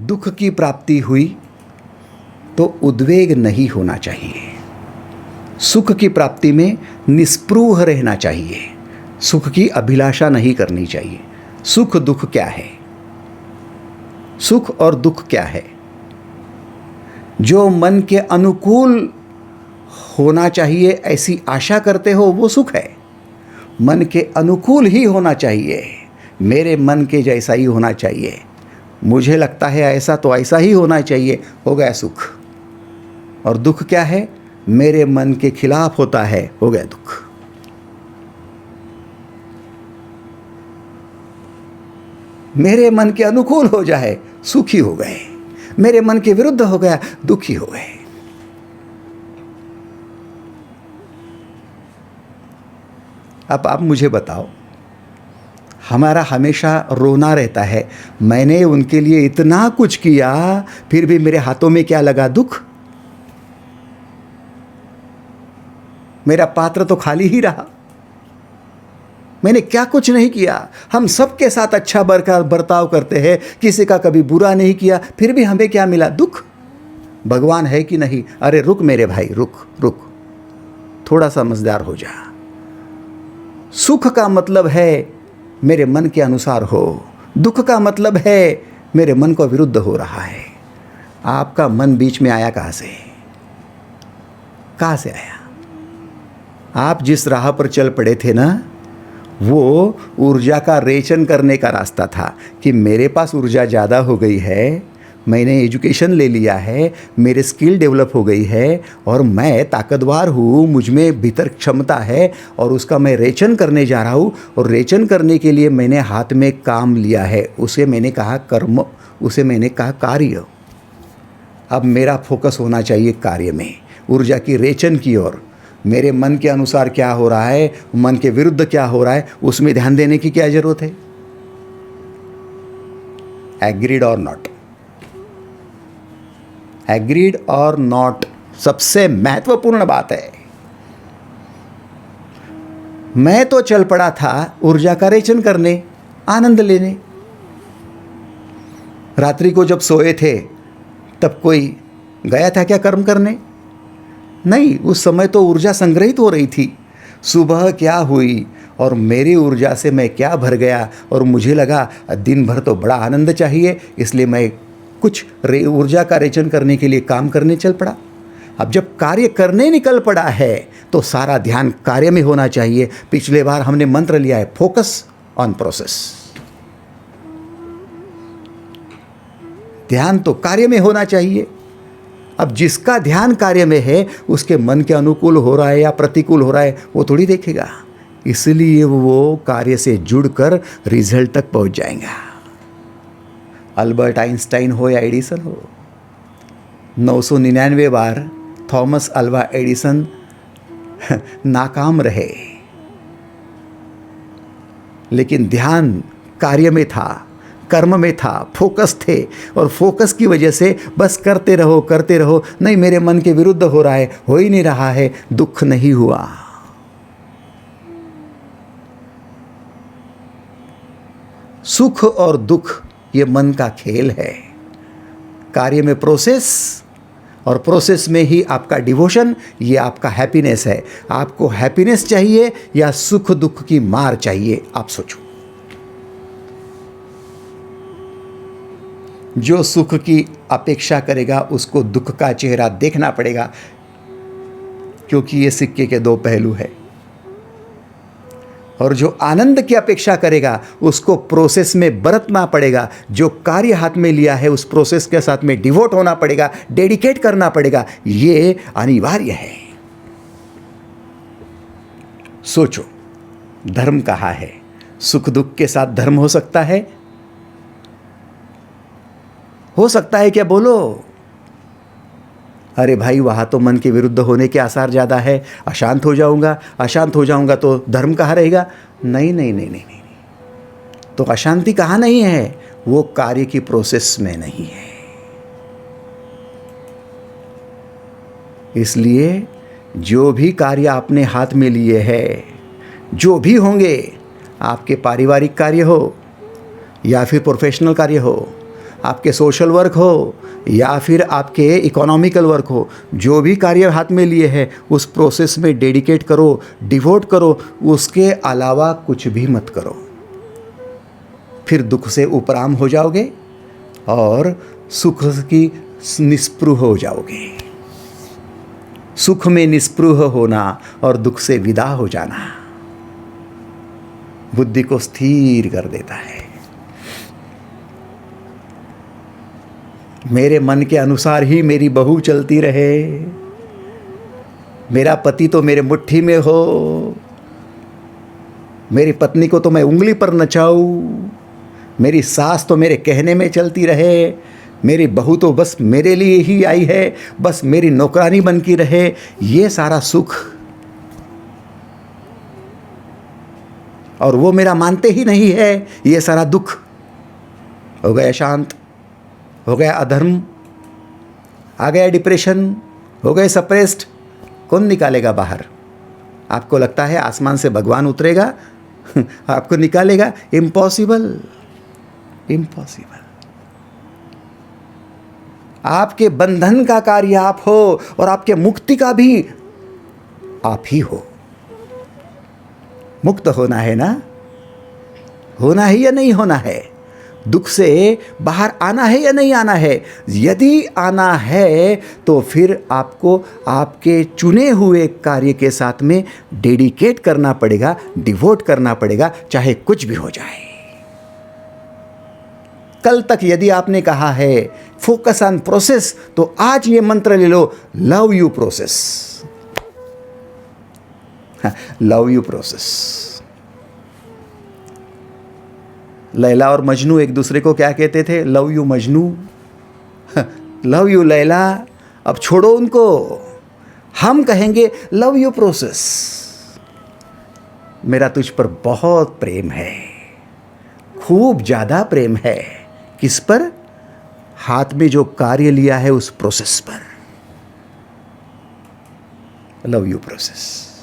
दुख की प्राप्ति हुई तो उद्वेग नहीं होना चाहिए। सुख की प्राप्ति में निस्पृह रहना चाहिए। सुख की अभिलाषा नहीं करनी चाहिए। सुख दुख क्या है? सुख और दुख क्या है? जो मन के अनुकूल होना चाहिए ऐसी आशा करते हो वो सुख है। मन के अनुकूल ही होना चाहिए, मेरे मन के जैसा ही होना चाहिए, मुझे लगता है ऐसा तो ऐसा ही होना चाहिए, हो गया सुख। और दुख क्या है? मेरे मन के खिलाफ होता है, हो गया दुख। मेरे मन के अनुकूल हो जाए, सुखी हो गए। मेरे मन के विरुद्ध हो गया, दुखी हो गए। अब आप मुझे बताओ, हमारा हमेशा रोना रहता है, मैंने उनके लिए इतना कुछ किया फिर भी मेरे हाथों में क्या लगा? दुख। मेरा पात्र तो खाली ही रहा, मैंने क्या कुछ नहीं किया। हम सबके साथ अच्छा बर्ताव करते हैं, किसी का कभी बुरा नहीं किया, फिर भी हमें क्या मिला? दुख। भगवान है कि नहीं? अरे रुक मेरे भाई, रुक रुक, थोड़ा समझदार हो जा। सुख का मतलब है मेरे मन के अनुसार हो, दुख का मतलब है मेरे मन को विरुद्ध हो रहा है। आपका मन बीच में आया कहाँ से? कहाँ से आया? आप जिस राह पर चल पड़े थे ना, वो ऊर्जा का रेचन करने का रास्ता था कि मेरे पास ऊर्जा ज़्यादा हो गई है, मैंने एजुकेशन ले लिया है, मेरे स्किल डेवलप हो गई है और मैं ताकतवर हूँ, मुझ में भीतर क्षमता है और उसका मैं रेचन करने जा रहा हूँ। और रेचन करने के लिए मैंने हाथ में काम लिया है, उसे मैंने कहा कर्म, उसे मैंने कहा कार्य। अब मेरा फोकस होना चाहिए कार्य में, ऊर्जा की रेचन की ओर। मेरे मन के अनुसार क्या हो रहा है, मन के विरुद्ध क्या हो रहा है, उसमें ध्यान देने की क्या जरूरत है? एग्रीड और नॉट, एग्रीड और नॉट सबसे महत्वपूर्ण बात है। मैं तो चल पड़ा था ऊर्जा का रेचन करने, आनंद लेने। रात्रि को जब सोए थे तब कोई गया था क्या कर्म करने? नहीं, उस समय तो ऊर्जा संग्रहित हो रही थी। सुबह क्या हुई और मेरी ऊर्जा से मैं क्या भर गया और मुझे लगा दिन भर तो बड़ा आनंद चाहिए, इसलिए मैं कुछ ऊर्जा का रेचन करने के लिए काम करने चल पड़ा। अब जब कार्य करने निकल पड़ा है तो सारा ध्यान कार्य में होना चाहिए। पिछले बार हमने मंत्र लिया है, फोकस ऑन प्रोसेस। ध्यान तो कार्य में होना चाहिए। अब जिसका ध्यान कार्य में है उसके मन के अनुकूल हो रहा है या प्रतिकूल हो रहा है वो थोड़ी देखेगा, इसलिए वो कार्य से जुड़कर रिजल्ट तक पहुंच जाएगा। अल्बर्ट आइंस्टाइन हो या एडिसन हो, 999 बार थॉमस अल्वा एडिसन नाकाम रहे, लेकिन ध्यान कार्य में था, कर्म में था, फोकस थे। और फोकस की वजह से बस करते रहो करते रहो, नहीं मेरे मन के विरुद्ध हो रहा है, हो ही नहीं रहा है, दुख नहीं हुआ। सुख और दुख ये मन का खेल है। कार्य में प्रोसेस और प्रोसेस में ही आपका डिवोशन, ये आपका हैप्पीनेस है। आपको हैप्पीनेस चाहिए या सुख दुख की मार चाहिए? आप सोचो। जो सुख की अपेक्षा करेगा उसको दुख का चेहरा देखना पड़ेगा, क्योंकि ये सिक्के के दो पहलू है। और जो आनंद की अपेक्षा करेगा उसको प्रोसेस में बरतना पड़ेगा। जो कार्य हाथ में लिया है उस प्रोसेस के साथ में डिवोट होना पड़ेगा, डेडिकेट करना पड़ेगा, ये अनिवार्य है। सोचो, धर्म कहाँ है? सुख दुख के साथ धर्म हो सकता है? हो सकता है क्या? बोलो। अरे भाई, वहाँ तो मन के विरुद्ध होने के आसार ज़्यादा है, अशांत हो जाऊंगा, अशांत हो जाऊंगा तो धर्म कहाँ रहेगा? नहीं नहीं नहीं नहीं नहीं, तो अशांति कहाँ नहीं है? वो कार्य की प्रोसेस में नहीं है। इसलिए जो भी कार्य आपने हाथ में लिए हैं, जो भी होंगे, आपके पारिवारिक कार्य हो या फिर प्रोफेशनल कार्य हो, आपके सोशल वर्क हो या फिर आपके इकोनॉमिकल वर्क हो, जो भी कार्य हाथ में लिए है उस प्रोसेस में डेडिकेट करो, डिवोट करो, उसके अलावा कुछ भी मत करो। फिर दुख से उपराम हो जाओगे और सुख की निस्पृह हो जाओगे। सुख में निस्पृह होना और दुख से विदा हो जाना बुद्धि को स्थिर कर देता है। मेरे मन के अनुसार ही मेरी बहू चलती रहे, मेरा पति तो मेरे मुट्ठी में हो, मेरी पत्नी को तो मैं उंगली पर नचाऊं, मेरी सास तो मेरे कहने में चलती रहे, मेरी बहू तो बस मेरे लिए ही आई है, बस मेरी नौकरानी बन की रहे। ये सारा सुख और वो मेरा मानते ही नहीं है, ये सारा दुख। हो गया शांत, हो गया अधर्म, आ गया डिप्रेशन, हो गए सप्रेस्ड। कौन निकालेगा बाहर? आपको लगता है आसमान से भगवान उतरेगा आपको निकालेगा? Impossible, impossible. आपके बंधन का कार्य आप हो और आपके मुक्ति का भी आप ही हो। मुक्त होना है ना? होना है या नहीं होना है? दुख से बाहर आना है या नहीं आना है? यदि आना है तो फिर आपको आपके चुने हुए कार्य के साथ में डेडिकेट करना पड़ेगा, डिवोट करना पड़ेगा, चाहे कुछ भी हो जाए। कल तक यदि आपने कहा है फोकस ऑन प्रोसेस, तो आज ये मंत्र ले लो, love you process. Love you process. Laila और मजनू एक दूसरे को क्या कहते थे? Love you Majnu, love you Laila. अब छोड़ो उनको, हम कहेंगे लव यू प्रोसेस। मेरा तुझ पर बहुत प्रेम है, खूब ज्यादा प्रेम है। किस पर? हाथ में जो कार्य लिया है उस प्रोसेस पर। Love you process.